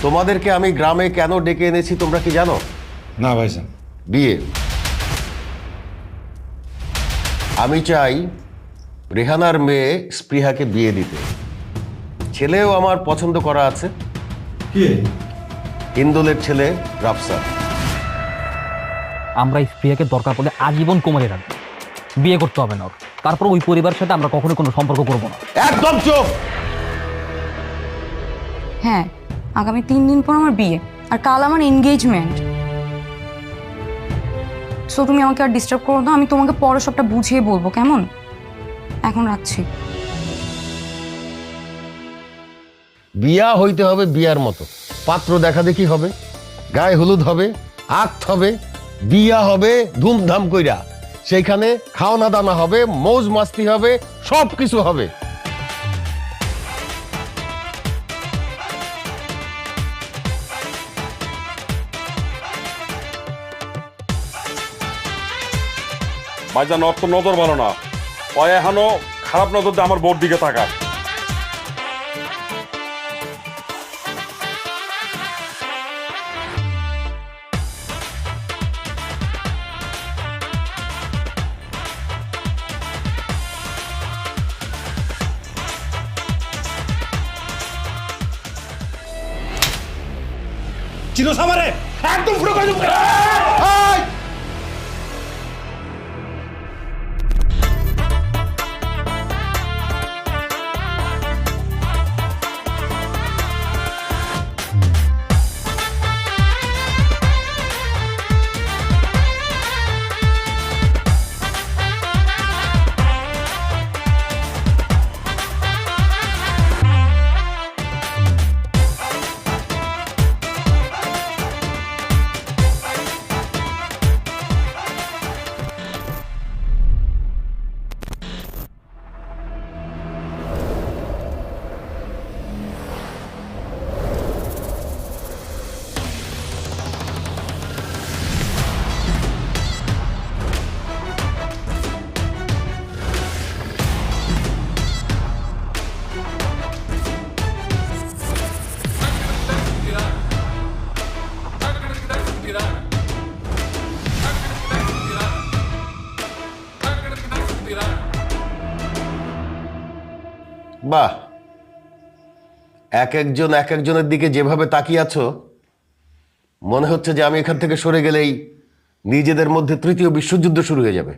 তোমাদেরকে আমি গ্রামে কেন ডেকে এনেছি তোমরা কি জানো? না ভাইজান। বিয়ে। আমি চাই রেহানার মেয়ে স্পৃহাকে বিয়ে দিতে। ছেলেও আমার পছন্দ করা আছে, কে? ইন্দোলের ছেলে রাফসান। আমরা স্প্রিয়াকে দরকার পড়লে আজীবন কোমরে রাখবো, বিয়ে করতে হবে না ওর। তারপর ওই পরিবারের সাথে আমরা কখনো কোনো সম্পর্ক করবো না। একদম চুপ। হ্যাঁ, আগামী 3 দিন পর আমার বিয়ে, আর কাল আমার এনগেজমেন্ট। সো তুমি আমাকে আর ডিস্টার্ব করো না, আমি তোমাকে পরে সবটা বুঝিয়ে বলবো, কেমন? এখন রাখছি। বিয়া হইতে হবে বিয়ার মতো, পাত্র দেখা দেখি হবে, গায়ে হলুদ হবে, আক্ত হবে, বিয়া হবে ধুমধাম কইরা। সেইখানে খাওনা দানা হবে, মৌজ মাস্তি হবে, সব কিছু হবে। ভাইজান ওর তো নজর ভালো না, ও এখনো খারাপ নজর দিয়ে আমার বোর দিকে তাকায়। চিনোস আমারে? একদম পুরো করে দেব। বাহ, এক একজনের দিকে যেভাবে তাকিয়ে আছো, মনে হচ্ছে যে আমি এখান থেকে সরে গেলেই নিজেদের মধ্যে তৃতীয় বিশ্বযুদ্ধ শুরু হয়ে যাবে।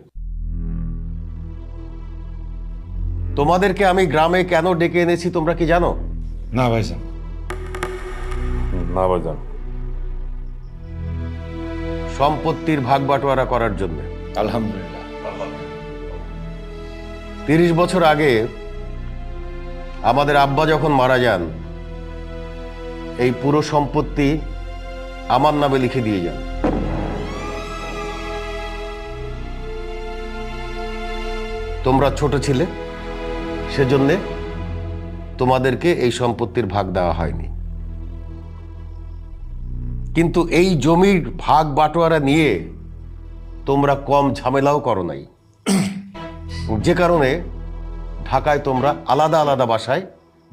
তোমাদেরকে আমি গ্রামে কেন ডেকে এনেছি তোমরা কি জানো? না ভাইজান। না ভাইজান। সম্পত্তির ভাগ বাটোয়ারা করার জন্য। আলহামদুলিল্লাহ। 30 বছর আগে আমাদের আব্বা যখন মারা যান, এই পুরো সম্পত্তি আমার নামে লিখে দিয়ে যান। তোমরা ছোট ছিলে, সেজন্য তোমাদেরকে এই সম্পত্তির ভাগ দেওয়া হয়নি। কিন্তু এই জমির ভাগ বাটোয়ারা নিয়ে তোমরা কম ঝামেলাও করো নাই, যে কারণে ঢাকায় তোমরা আলাদা আলাদা বাসায়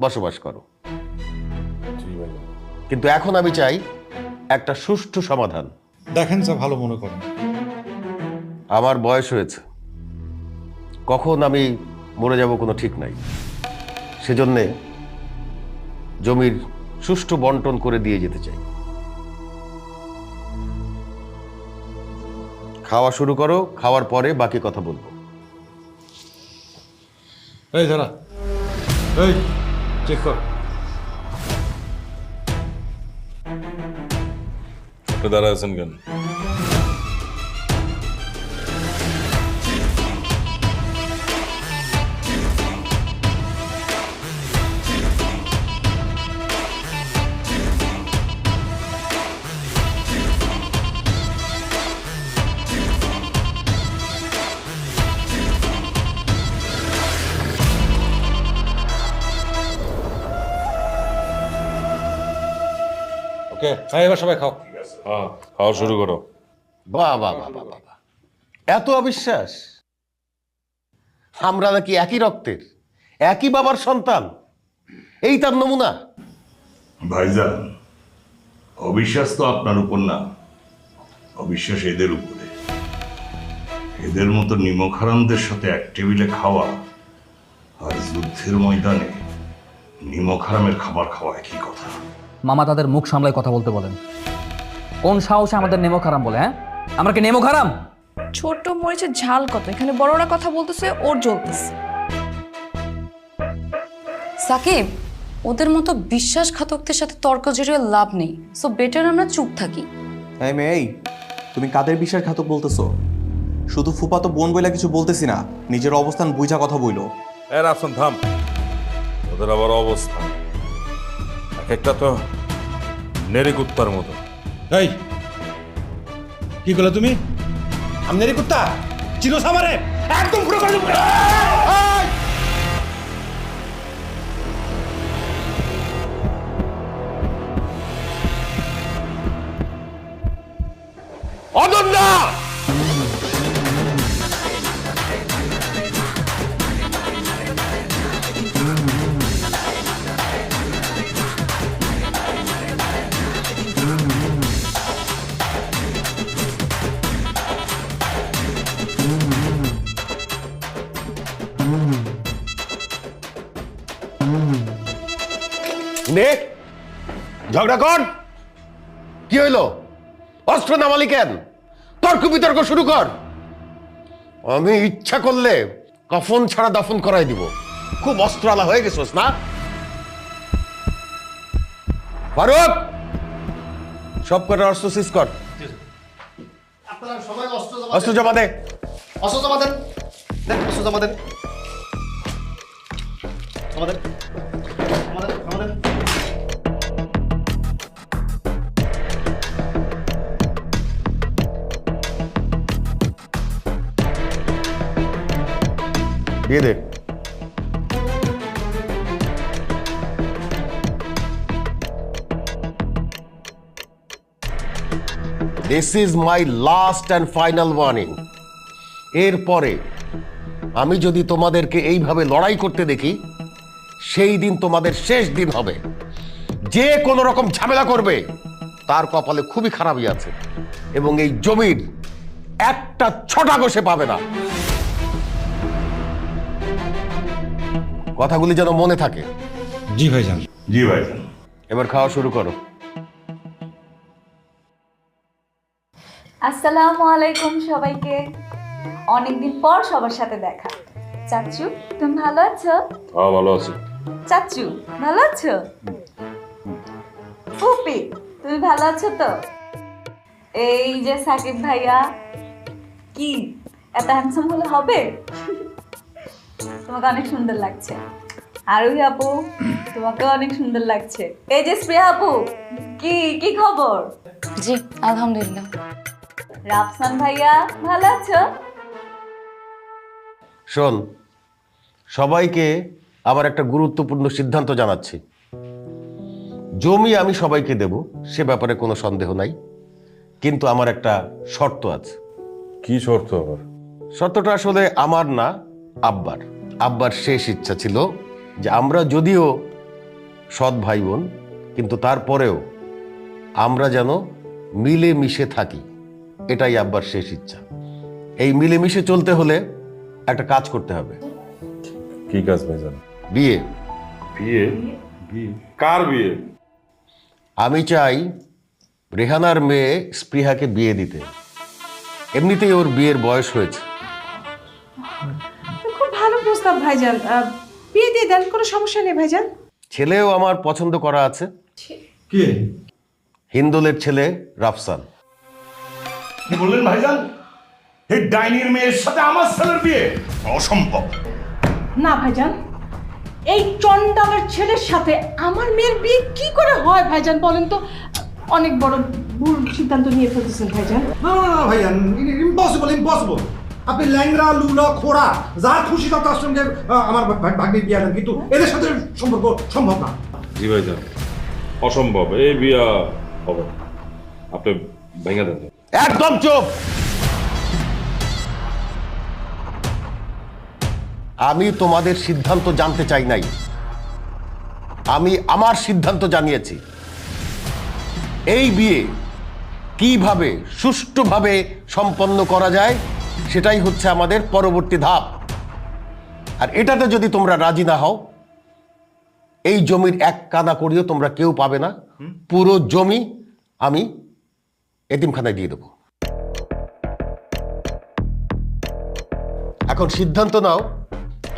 বসবাস করো। কিন্তু এখন আমি চাই একটা সুষ্ঠু সমাধান। দেখেন যা ভালো মনে করেন। আমার বয়স হয়েছে, কখন আমি মরে যাব কোনো ঠিক নাই। সেজন্যে জমির সুষ্ঠু বন্টন করে দিয়ে যেতে চাই। খাওয়া শুরু করো, খাওয়ার পরে বাকি কথা বলবো। এই দাঁড়া, এই চেক কর। আপনি দাঁড়ায় আছেন কেন? ওকে, হ্যাঁ এবার সবাই খাও। হ্যাঁ, খাওয়া শুরু করো। বাহ বাহ বাহ বাহ বাহ, এত অবিশ্বাস! আমরা নাকি একই রক্তের, একই বাবার সন্তান, এই তার নমুনা। ভাইজান, অবিশ্বাস তো আপনার উপর না, অবিশ্বাস এদের উপরে। এদের মতো নিমকহারামদের সাথে এক টেবিলে খাওয়া আর যুদ্ধের ময়দানে নিমকহারামের খাবার খাওয়া একই কথা। মামা তাদের মুখ সামলায় কথা বলতে বলেন। কোন সাহসে আমাদের নেমো খারাম বলে? হ্যাঁ, আমরা কি নেমো খারাম? ছোট মরিচের ঝাল কত, এখানে বড়রা কথা বলতেছে, ওর জ্বলতেছে। সাকিব, ওদের মতো বিশ্বাসঘাতকদের সাথে তর্ক জড়িয়ে লাভ নেই, সো বেটার আমরা চুপ থাকি। এই মেয়ে, এই তুমি কাদের বিশ্বাসঘাতক বলতেছো? শুধু ফুফাতো বোন বইলা কিছু বলতেছি না, নিজের অবস্থান বুঝা কথা বইলো। এর আফসান থাম, ওদের আবার অবস্থা এক একটা তো নেড়ে কুত্তার মতো। এই কি করলে তুমি? আমনেরি কুত্তা চিনো সামারে একদম পুরো করে দেবো। অদন্যা নে ঝগড়া কর। কি হইল? অস্ত্র নামালি কেন? তর্ক বিতর্ক শুরু কর। আমি ইচ্ছা করলে কফন ছাড়া দাফন করাই দিব। খুব অস্ত্রালা হয়ে গেছোস না ফারুক? সব কটা অস্ত্র সিজ কর। অস্ত্র জমা দে। অস্ত্র জমা দেন, অস্ত্র জমা দেন, জমা দেন, জমা দেন, জমা দেন। দিয়ে দে। This is my last and final warning. এরপরে আমি যদি তোমাদেরকে এইভাবে লড়াই করতে দেখি, সেই দিন তোমাদের শেষ দিন হবে। যে কোনো রকম ঝামেলা করবে তার কপালে খুবই খারাপই আছে, এবং এই জমির একটা ছটা গোসে পাবে না। কথাগুলি যেন মনে থাকে। জি ভাইজান। জি ভাইজান। এবার খাওয়া শুরু করো। আসসালামু আলাইকুম সবাইকে। অনেকদিন পর সবার সাথে দেখা। চাচু, তুমি ভালো আছো? হ্যাঁ ভালো আছি। চাচু, ভালো আছো? ফুপি, তুমি ভালো আছো তো? এই যে সাকিব ভাইয়া, কি এত হ্যান্ডসাম হলে হবে? তোমাকে অনেক সুন্দর লাগছে। আরোহী আপু, তোমাকে অনেক সুন্দর লাগছে। এই যে স্প্রিয়া আপু, কি কি খবর? জি আলহামদুলিল্লাহ। রাফসান ভাইয়া, ভালো আছো? শোন, সবাইকে আবার একটা গুরুত্বপূর্ণ সিদ্ধান্ত জানাচ্ছি। জমি আমি সবাইকে দেব, সে ব্যাপারে কোনো সন্দেহ নাই, কিন্তু আমার একটা শর্ত আছে। কি শর্ত আবার? শর্তটা আসলে আমার না, আব্বার। আব্বার শেষ ইচ্ছা ছিল যে আমরা যদিও সৎ ভাই বোন, কিন্তু তারপরেও আমরা যেন মিলে মিশে থাকি। এটাই আব্বার শেষ ইচ্ছা। এই মিলে মিশে চলতে হলে একটা কাজ করতে হবে। কি কাজ ভাইজান? বিয়ে। বিয়ে? বিয়ে কার বিয়ে? আমি চাই রেহানার মেয়ে স্পৃহাকে বিয়ে দিতে। এমনিতেই ওর বিয়ের বয়স হয়েছে। খুব ভালো প্রস্তাব ভাইজান, বিয়ে দিয়ে দেন, কোনো সমস্যা নেই ভাইজান। ছেলেও আমার পছন্দ করা আছে। কে? হিন্দুলের ছেলে রাফসান। কি বললেন ভাইজান? এই ডাইনির মেয়ের সাথে আমার ছেলের বিয়ে? অসম্ভব। না ভাইজান, এই চন্ডালের ছেলের সাথে আমার মেয়ের বিয়ে কি করে হয় ভাইজান বলেন তো? অনেক বড় ভুল সিদ্ধান্ত নিয়ে ফেলতেছেন ভাইজান। না না না ভাইজান, ইম্পসিবল ইম্পসিবল। আপনি ল্যাংরা লুলা খোড়া যার খুশি তার সঙ্গে আমার ভাগ্নে বিয়ে দেন, কিন্তু এদের সাথে সম্পর্ক সম্ভব না। জি ভাইজান, অসম্ভব। এই বিয়া হবে না। আপনি ভেঙে দেন। একদম চুপ। আমি তোমাদের সিদ্ধান্ত জানতে চাই নাই, আমি আমার সিদ্ধান্ত জানিয়েছি। এই বিয়ে কিভাবে সুষ্ঠুভাবে সম্পন্ন করা যায় সেটাই হচ্ছে আমাদের পরবর্তী ধাপ। আর এটাতে যদি তোমরা রাজি না হও, এই জমির এক কানা করিও তোমরা কেউ পাবে না। পুরো জমি আমি এতিমখানায় দিয়ে দেবো। এখন সিদ্ধান্ত নাও,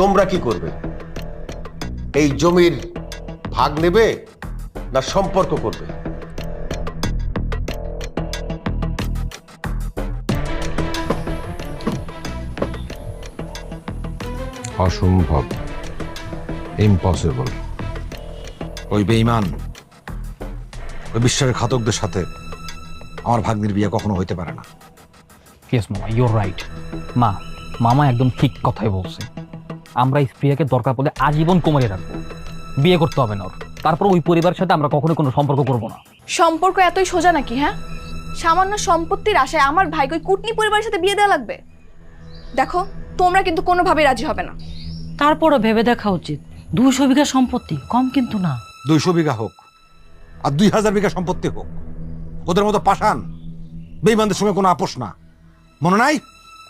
তোমরা কি করবে? এই জমির ভাগ নেবে না সম্পর্ক করবে? অসম্ভব, ইম্পসিবল। ওই বেঈমান, ওই বিশ্বাসের ঘাতকদের সাথে আমার ভাগ্নির বিয়ে কখনো হইতে পারে না। ইয়েস মামা, ইউর রাইট। মামা একদম ঠিক কথাই বলছে। আমরা স্প্রিয়াকে দরকার পড়লে আজীবন কোমরে রাখবো, বিয়ে করতে হবে না ওর। তারপর ওই পরিবারের সাথে আমরা কখনো কোনো সম্পর্ক করব না। সম্পর্ক এতই সোজা নাকি? হ্যাঁ, সামান্য সম্পত্তির আশায় আমার ভাইকে ওই কুটনি পরিবারের সাথে বিয়ে দেওয়া লাগবে? দেখো, তোমরা কিন্তু কোনোভাবেই রাজি হবে না। তারপরও ভেবে দেখা উচিত, 200 বিঘা সম্পত্তি কম কিন্তু না। 200 বিঘা হোক আর 2000 বিঘা সম্পত্তি হোক, ওদের মতো পাষাণ বেঈমানদের সঙ্গে কোনো আপোষ না। মনে নাই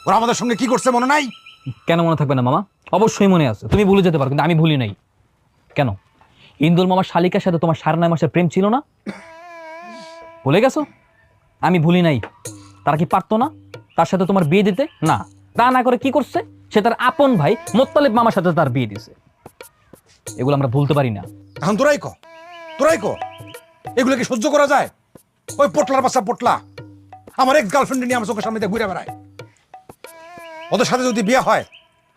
ওরা আমাদের সঙ্গে কি করছে? মনে নাই? কেন মনে থাকবে না মামা? অবশ্যই মনে আছে। তুমি ভুলে যেতে পারো, কিন্তু আমি ভুলি নাই। কেন, ইন্দুল মামার শালিকার সাথে তোমার 9.5 মাসের প্রেম ছিল না? ভুলে গেছো? আমি ভুলি নাই। তারা কি পারতো না তার সাথে তোমার বিয়ে দিতে? না, তা না করে কি করছে? সে তার আপন ভাই মোত্তালেব মামার সাথে তার বিয়ে দিছে। এগুলো আমরা ভুলতে পারি না। এখন তোরাই ক এগুলো কি সহ্য করা যায়? ওই পোটলার বাচ্চা পোটলা আমার এক্স গার্লফ্রেন্ড নিয়ে আমার চোখের সামনে দিয়ে ঘুরে বেড়ায়। ওদের সাথে যদি বিয়ে হয়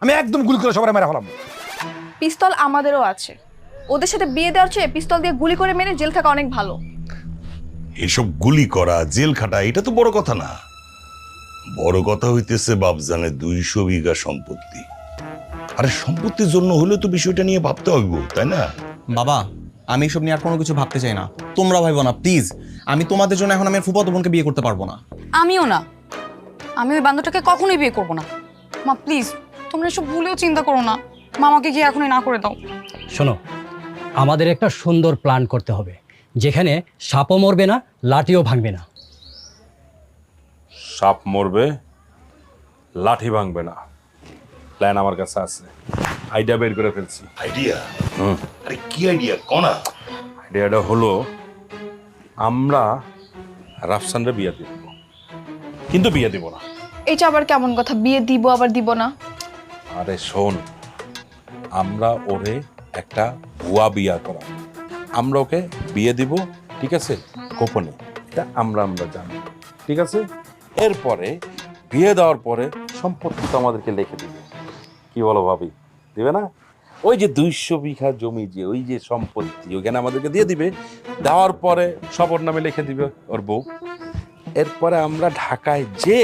আমি একদম গুলি করে সবাই মেরে ফেলাম। পিস্তল আমাদেরও আছে। ওদের সাথে বিয়ে দেওয়ার চেয়ে পিস্তল দিয়ে গুলি করে মেরে জেল থাকা অনেক ভালো। এসব গুলি করা, জেল খাটা এটা তো বড় কথা না। বড় কথা হইতেছে বাপজানে 200 বিঘা সম্পত্তি। আরে সম্পত্তির জন্য হলে তো বিষয়টা নিয়ে ভাবতে হইব, তাই না? বাবা, আমি এসব নিয়ে আর কোনো কিছু ভাবতে চাই না। তোমরা ভাইবো না প্লিজ। আমি তোমাদের জন্য এখন আমার ফুফাতো বোনকে বিয়ে করতে পারবো না। আমিও না। আমি ওই বান্ধবটাকে কখনোই বিয়ে করবো না। মা প্লিজ, তোমরা এসব ভুলেও চিন্তা করো না। মামাকে গিয়ে এখনই না করে দাও। শোনো, আমাদের একটা সুন্দর প্ল্যান করতে হবে, যেখানে সাপও মরবে না, লাঠিও ভাঙবে না। সাপ মরবে, লাঠি ভাঙবে না। প্ল্যান আমার কাছে আছে, আইডিয়া বের করে ফেলছি। আইডিয়া? আরে কি আইডিয়া কোনা? আইডিয়াটা হলো আমরা রাফসানরে বিয়ে দিব, কিন্তু বিয়ে দিব না। এটা আবার কেমন কথা? বিয়ে দিব আবার দিব না? আরে শোন, আমরা ওরে একটা ভুয়া বিয়া করা, আমরা ওকে বিয়ে দিব, ঠিক আছে, গোপনে। এটা আমরা জানি, ঠিক আছে। এরপরে বিয়ে দেওয়ার পরে সম্পত্তি তো আমাদেরকে লিখে দিবে। কি বলো ভাবি, দিবে না? ওই যে 200 বিঘা জমি, যে ওই যে সম্পত্তি, ওইখানে আমাদেরকে দিয়ে দিবে। দেওয়ার পরে সবর নামে লিখে দিবে ওর বউ। এরপরে আমরা ঢাকায় যে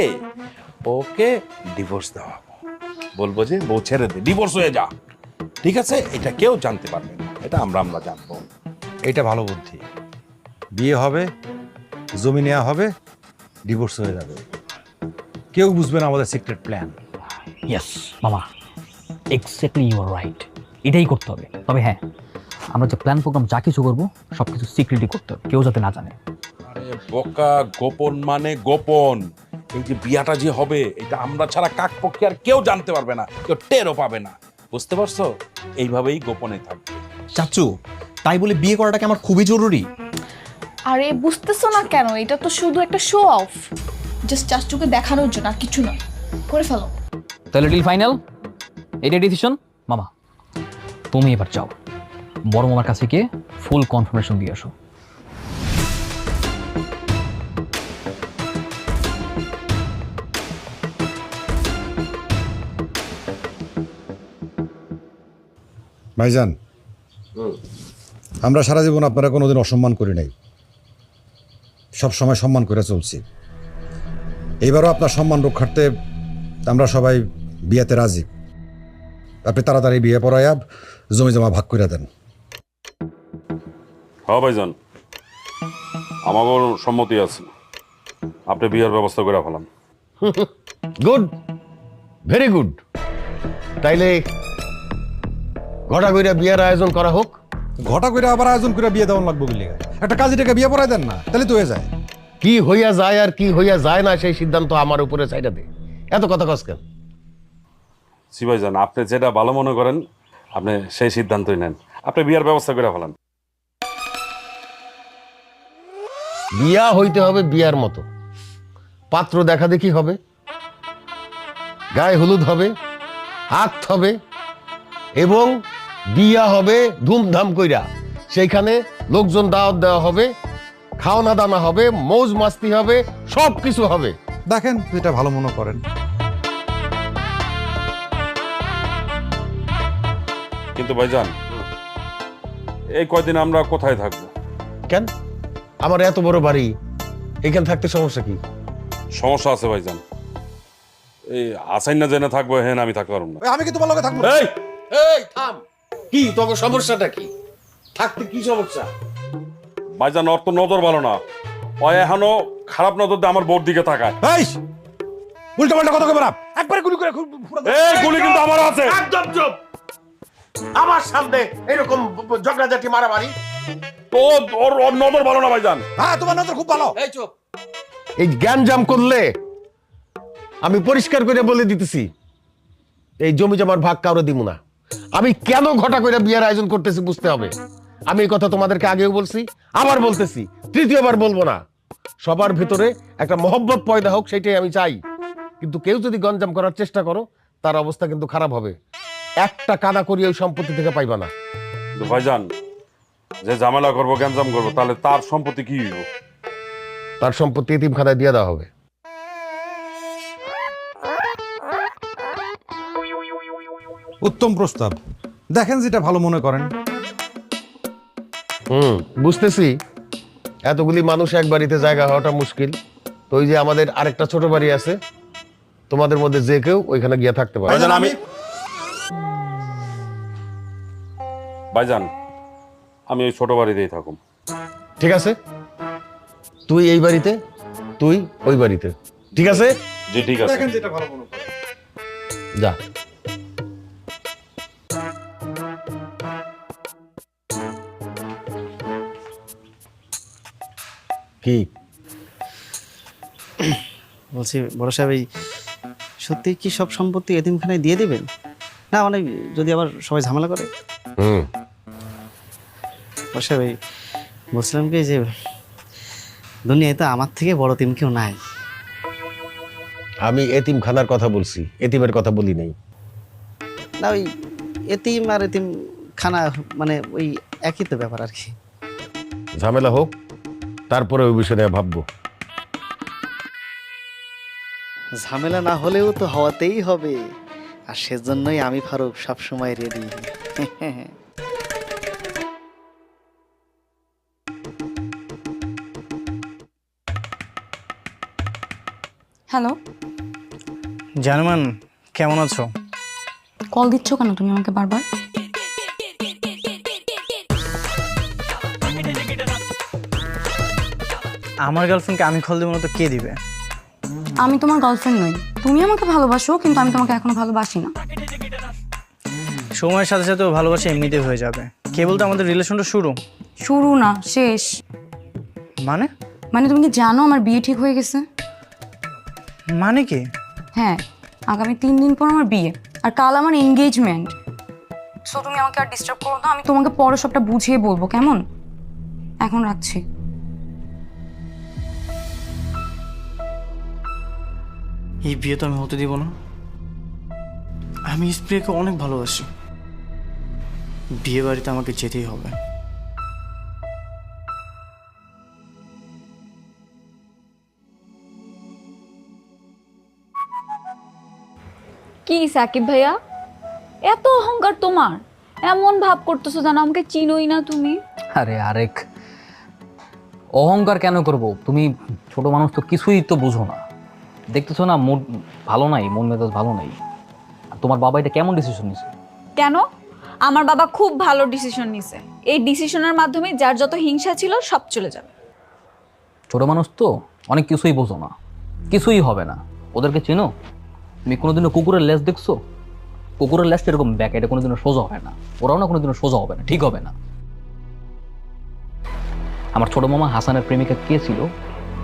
ওকে ডিভোর্স দেওয়া, বলবো যে বউ ছেড়ে দে, ডিভোর্স হয়ে যা, ঠিক আছে। এটা কেউ জানতে পারবে না, এটা আমরা জানবো। এটা ভালো বুদ্ধি। বিয়ে হবে, জমি নেওয়া হবে, ডিভোর্স হয়ে যাবে, কেউ বুঝবে না আমাদের সিক্রেট প্ল্যান। ইয়েস মামা, এক্স্যাক্টলি ইউ আর রাইট। এটাই করতে হবে। তবে হ্যাঁ, আমরা যে প্ল্যান প্রোগ্রাম যা কিছু করবো সব কিছু সিক্রেটলি করতে হবে, কেউ যাতে না জানে। আরে বোকা, গোপন মানে গোপন। এই যে বিয়াটা যে হবে, এটা আমরা ছাড়া কাক পক্ষে আর কেউ জানতে পারবে না, কেউ টেরও পাবে না। বুঝতে পারছো? এইভাবেই গোপনে থাকবে। চাচু, তাই বলে বিয়ে করাটা কি আমার খুবই জরুরি? আরে বুঝতেছো না কেন? এটা তো শুধু একটা শো অফ, জাস্ট চাচুকে দেখানোর জন্য, আর কিছু না। করে ফেলো। তাহলে ডিল ফাইনাল, এটাই ডিসিশন। মামা তুমি এবার যাও, বড় মামার কাছে গিয়ে ফুল কনফার্মেশন দিয়ে আসো। ভাইজান, আমরা সারা জীবন আপনারা কোনোদিন অসম্মান করি নাই, সব সময় সম্মান করে চলছি। এইবারও আপনার সম্মান রক্ষার্থে আমরা সবাই বিয়েতে রাজি। আপনি তাড়াতাড়ি বিয়ে পড়াইয়া জমি জমা ভাগ করে দেন। হ্যাঁ ভাইজান, আমারও সম্মতি আছে। আপনি বিয়ের ব্যবস্থা করে ফেলাম। Good, very good. তাইলে ঘটা কইরা বিয়ের আয়োজন করা হোক। ঘটা করে আবার আয়োজন করে বিয়ে দেওয়ান লাগবে বলে একটা কাজীটাকে বিয়ে পড়াই দেন না, তাহলে তো হয়ে যায়। কি হইয়া যায় আর কি হইয়া যায় না সেই সিদ্ধান্ত আমার উপরে চাইটা দে। এত কথা কস কেন? জি ভাইজান, আপনি যেটা ভালো মনে করেন আপনি সেই সিদ্ধান্তই নেন। আপনি বিয়ার ব্যবস্থা করে ফেলান। বিয়া হইতে হবে বিয়ার মতো, পাত্র দেখা দেখি হবে, গায়ে হলুদ হবে, আখ হবে এবং বিয়া হবে ধুমধাম কইরা। সেইখানে লোকজন দাওয়াত দেওয়া হবে, খাওয়ানা দানা হবে, মৌজ মাস্তি হবে, সব কিছু হবে। দেখেন যেটা ভালো মনে করেন। কিন্তু ভাইজান, এই কয়দিন আমরা কোথায় থাকবো? কেন? আমার এত বড় বাড়ি, এখানে থাকতে সমস্যা কি? সমস্যা আছে ভাইজান। এই আসাইন না জেনে থাকবো, হ্যাঁ আমি থাকতে পারবো না। আমি কি তোমার লগে থাকবো? এই এই থাম, কি তবে সমস্যাটা কি? থাকতে কি সমস্যা? ভাইজান, ওর তো নজর ভালো না, ও এখনো খারাপ নজর দিয়ে আমার বোর দিকে তাকায়। এই উল্টা পাল্টা কথা কইবা না, একবারে গুলি করে এই গুলি কিন্তু আমার আছে। একদম চুপ! আমার সামনে এরকম ঝগড়াঝাটি মারামারি? তো ওর ওর নজর ভালো না ভাইজান। হ্যাঁ, তোমার নজর খুব ভালো। এই চুপ! এই জ্ঞানজাম করলে আমি পরিষ্কার করে বলে দিতেছি, এই জমি জমার ভাগ কাউরে দিব না। আমি কেন ঘটা করে বিয়ের আয়োজন করতেছি বুঝতে হবে। আমি এই কথা তোমাদেরকে আগেও বলছি, আবার বলতেছি, তৃতীয়বার বলবো না। সবার ভিতরে একটা মহব্বত পয়দা হোক, সেটাই আমি চাই। কিন্তু কেউ যদি গঞ্জাম করার চেষ্টা করো, তার অবস্থা কিন্তু খারাপ হবে। একটা কাদা করি ওই সম্পত্তি থেকে পাইবা না। কিন্তু ভাইজান, যে ঝামেলা করবো, গ্যাঞ্জাম করবো, তাহলে তার সম্পত্তি কি হইব? তার সম্পত্তি এতিমখানায় দিয়ে দেওয়া হবে। উত্তম প্রস্তাব, দেখেন যেটা ভালো মনে করেন। বুঝতেছি এতগুলি মানুষ এক বাড়িতে জায়গা হওয়াটা মুশকিল। তো ওই যে আমাদের আরেকটা ছোট বাড়ি আছে, তোমাদের মধ্যে যে কেউ ওইখানে গিয়ে থাকতে পারে। ভাইজান আমি ওই ছোট বাড়িতেই থাকুম। ঠিক আছে, তুই এই বাড়িতে, তুই ওই বাড়িতে, ঠিক আছে? জি ঠিক আছে। দেখেন যেটা ভালো মনে করেন। যা। কি বলছি বড় সাহেব, এই সত্যি কি সব সম্পত্তি এতিমখানায় দিয়ে দেবেন? না মানে যদি আবার সবাই ঝামেলা করে। বড় সাহেব, এই বলছিলাম কি যে দুনিয়ায় তো আমার থেকে বড় এতিম কেউ নাই। আমি এতিমখানার কথা বলছি, এতিমের কথা বলি নাই। না ওই এতিম আর এতিম খানা মানে ওই একই তো ব্যাপার আর কি। ঝামেলা হোক, তারপরে ওই বিষয়ে নিয়ে ভাববো। ঝামেলা না হলেও তো হওয়াতেই হবে, আর সেজন্যই আমি ফারুক সবসময় রেডি। হ্যালো, জানমান কেমন আছো? কল দিচ্ছ কেন তুমি আমাকে বারবার? আমার গার্লফ্রেন্ডকে আমি কল দেবো না তো কে দিবে? আমি তোমার গার্লফ্রেন্ড নই। তুমি আমাকে ভালোবাসো, কিন্তু আমি তোমাকে এখনো ভালোবাসি না। সময়ের সাথে সাথে ভালোবাসা এমনিতেই হয়ে যাবে। কেবল তো আমাদের রিলেশনটা শুরু না, শেষ। মানে মানে তুমি কি জানো আমার বিয়ে ঠিক হয়ে গেছে? মানে কি? হ্যাঁ, আগামী 3 দিন পর আমার বিয়ে, আর কাল আমার এনগেজমেন্ট। সো তুমি আমাকে আর ডিস্টার্ব করো না, আমি তোমাকে পরে সবটা বুঝিয়ে বলবো, কেমন? এখন রাখছি। এই বিয়ে তো আমি হতে দিব না। আমি স্প্রেকে অনেক ভালোবাসি। বিয়ে বাড়িতে আমাকে যেতেই হবে। কি সাকিব ভাইয়া, এত অহংকার তোমার? এমন ভাব করতেছো যেন আমাকে চিনোই না তুমি। আরে আরেক অহংকার কেন করব? তুমি ছোট মানুষ তো, কিছুই তো বুঝো না। দেখতেছো না মুড ভালো নাই, মন মেজাজ ভালো নাই। আর তোমার বাবা এটা কেমন ডিসিশন নিছে? কেন? আমার বাবা খুব ভালো ডিসিশন নিছে। এই ডিসিশনের মাধ্যমে যার যত হিংসা ছিল সব চলে যাবে। ছোট মানুষ তো, অনেক কিছুই বোঝো না, কিছুই হবে না। ওদেরকে চেনো? তুমি কোনোদিনও কুকুরের লেজ দেখছো? কুকুরের লেজটা এরকম ব্যাক, এটা কোনোদিনও সোজা হয় না। ওরাও না কোনোদিনও সোজা হবে না, ঠিক হবে না। আমার ছোট মামা হাসানের প্রেমিকা কে ছিল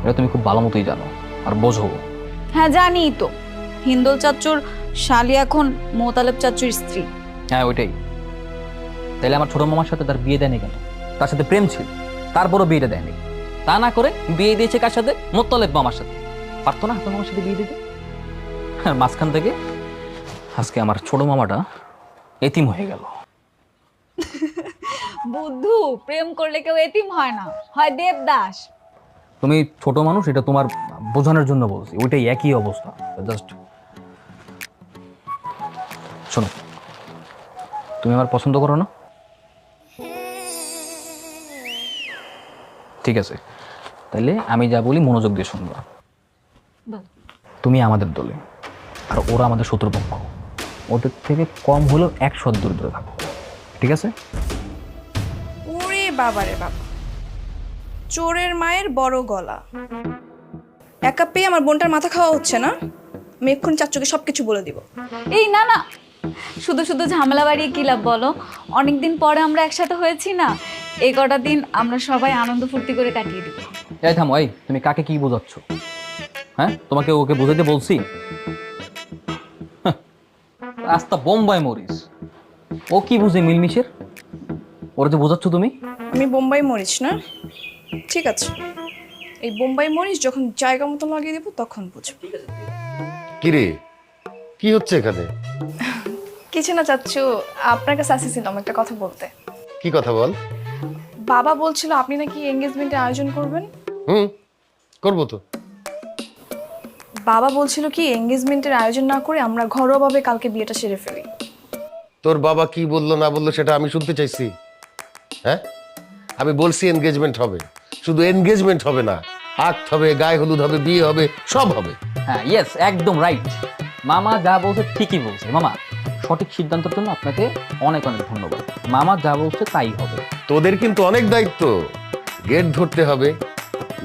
এটা তুমি খুব ভালো মতোই জানো আর বোঝো। হ্যাঁ জানি তো, হিন্দোল চাচুর শালি এখন মোতালেব চাচুর স্ত্রী। হ্যাঁ ওইটাই। তাইলে আমার ছোট মামার সাথে তার বিয়ে দেয়নি কেন? তার সাথে প্রেম ছিল, তারপরও বিয়েটা দেয়নি। তা না করে বিয়ে দিয়েছে কার সাথে? মোত্তালেব মামার সাথে। পারতো না হাসান মামার সাথে বিয়ে দিতে? আর মাঝখান থেকে আজকে আমার ছোট মামাটা এতিম হয়ে গেল। বুদ্ধু, প্রেম করলে কেউ এতিম হয় না, হয় দেবদাস। তুমি ছোট মানুষ, এটা তোমার বোঝানোর জন্য বলছি, ওইটাই একই অবস্থা। জাস্ট শোনো, তুমি আমার পছন্দ করো না? ঠিক আছে, তাহলে আমি যা বলি মনোযোগ দিয়ে শুনবা। তুমি আমাদের দলে, আর ওরা আমাদের শত্রুপক্ষ। ওদের থেকে কম হলেও 100 দূরে দূরে থাকো, ঠিক আছে? ওরে বাবারে বাবা, চোরের মায়ের বড় গলা। একা পেয়ে আমার বোনটার মাথা খাওয়া হচ্ছে না। আমি এক্ষুনি চাচুকে সবকিছু বলে দিব। এই না না, শুধু শুধু ঝামেলা বাড়িয়ে কি লাভ বলো? অনেকদিন পরে আমরা একসাথে হয়েছি না, এই কটা দিন আমরা সবাই আনন্দ ফুর্তি করে কাটিয়ে দিব। এই থামো, এই তুমি কাকে কি বোঝাচ্ছ? হ্যাঁ, তোমাকে ওকে বোঝাতে বলছি? রাস্তা বোম্বাই মরিস, ও কি বুঝে মিলমিশের? ওরা যে বোঝাচ্ছ তুমি। আমি বোম্বাই মরিচ না? ঠিক আছে, এই বোম্বাই মরিচ যখন জায়গা মতো লাগিয়ে দেবো তখন বুঝবো। কিরে, কি হচ্ছে এখানে? কিছু না চাচ্ছু, আপনার কাছে আসছিলাম একটা কথা বলতে। কি কথা বল। বাবা বলছিল আপনি নাকি এঙ্গেজমেন্টের আয়োজন করবেন। করবো তো। বাবা বলছিল কি এঙ্গেজমেন্টের আয়োজন না করে আমরা ঘরোয়াভাবে কালকে বিয়েটা সেরে ফেলি। তোর বাবা কি বললো না বললো সেটা আমি শুনতে চাইছি? হ্যাঁ, আমি বলছি এনগেজমেন্ট হবে, শুধু এনগেজমেন্ট হবে না, আক্ত হবে, গায়ে হলুদ হবে, বিয়ে হবে, সব হবে। হ্যাঁ, ইয়েস, একদম রাইট। মামা যা বলছে ঠিকই বলছে। মামা, সঠিক সিদ্ধান্তের জন্য আপনাকে অনেক অনেক ধন্যবাদ। মামা যা বলছে তাই হবে। তোদের কিন্তু অনেক দায়িত্ব। গেট ধরতে হবে,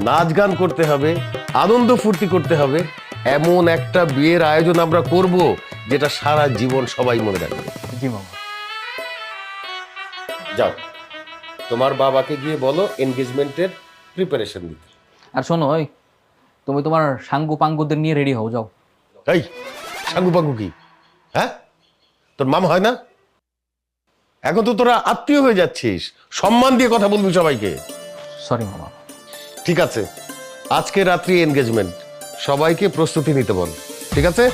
নাচ গান করতে হবে, আনন্দ ফুর্তি করতে হবে। এমন একটা বিয়ের আয়োজন আমরা করব যেটা সারা জীবন সবাই মনে রাখবে। জি মামা। যাও, তোমার বাবাকে গিয়ে বলো এনগেজমেন্টের প্রিপারেশন দিতে। আর শোনো, ওই তুমি তোমার সাঙ্গু পাঙ্গুদের নিয়ে রেডি হও, যাও। এই সাঙ্গু পাঙ্গু কি? হ্যাঁ, তোর মামা হয় না? এখন তো তোরা আত্মীয় হয়ে যাচ্ছিস, সম্মান দিয়ে কথা বলবি সবাইকে। সরি মামা। ঠিক আছে, আজকে রাত্রি এনগেজমেন্ট, সবাইকে প্রস্তুতি নিতে বল, ঠিক আছে?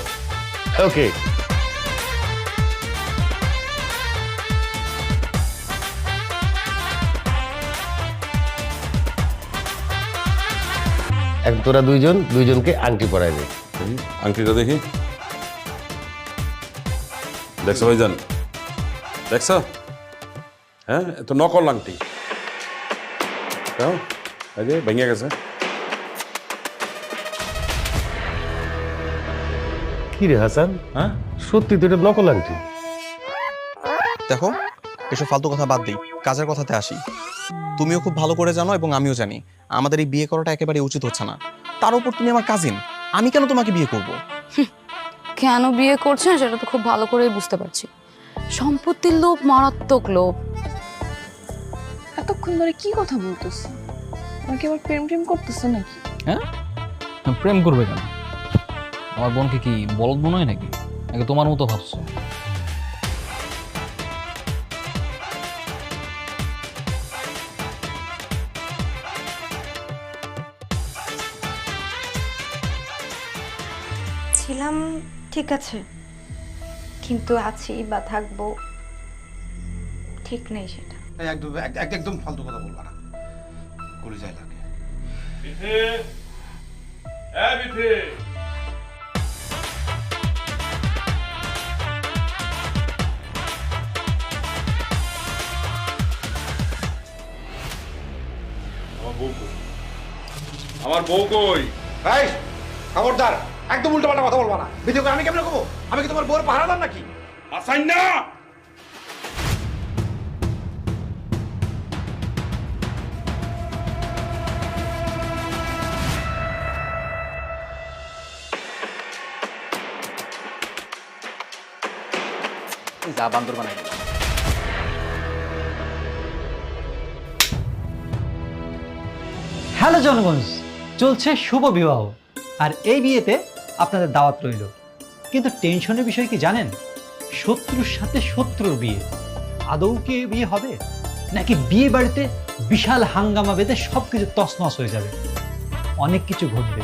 ওকে। এখন তোরা দুইজনকে আংটি পরাই দে। আংটিটা দেখি। দেখছো ভাইজান, দেখছো? হ্যাঁ, তো নকল আংটি, এই যে ভেঙে গেছে। কি রে হাসান, হ্যাঁ সত্যি তো এটা নকল আংটি? দেখো, এসব ফালতু কথা বাদ দিই, কাজের কথাতে আসি। তুমিও খুব ভালো করে জানো এবং আমিও জানি আমাদের এই বিয়ে করাটা একেবারে উচিত হচ্ছে না। তার উপর তুমি আমার কাজিন, আমি কেন তোমাকে বিয়ে করব? কেন বিয়ে করছেন সেটা তো খুব ভালো করেই বুঝতে পারছি। সম্পত্তির লোভ, মারাত্মক লোভ। এতক্ষণ ধরে কি কথা বলতেছো? আমাকে আবার প্রেম প্রেম করতেছো নাকি? হ্যাঁ, প্রেম করবে কেন? আমার বোনকে কি বলদ মনে হয় নাকি? নাকি তোমার মতো ভাবছো? ছিলাম ঠিক আছে, কিন্তু আছি বা থাকবো ঠিক নেই সেটা। একদম ফালতু কথা বলবা না, করে যায় লাগে। আমার বউ কই? এই খবরদার, একদম উল্টো পাল্টা কথা বলবা না। ভিডিও করে আমি কেমন করবো? আমি কি তোমার বউর পাহারাদার নাকি? আসাই না। যা বান্দর বানাই দিলাম। হ্যালো জনগঞ্জ, চলছে শুভ বিবাহ, আর এই বিয়েতে আপনাদের দাওয়াত রইল। কিন্তু টেনশনের বিষয় কি জানেন? শত্রুর সাথে শত্রুর বিয়ে। আদৌ কি বিয়ে হবে, নাকি বিয়ে বাড়িতে বিশাল হাঙ্গামা বেঁধে সবকিছু তছনছ হয়ে যাবে? অনেক কিছু ঘটবে।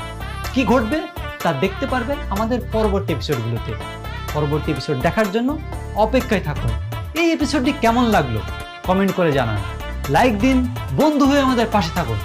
কি ঘটবে তা দেখতে পারবেন আমাদের পরবর্তী এপিসোডগুলোতে। পরবর্তী এপিসোড দেখার জন্য অপেক্ষায় থাকুন। এই এপিসোডটি কেমন লাগলো কমেন্ট করে জানান, লাইক দিন, বন্ধু হয়ে আমাদের পাশে থাকুন।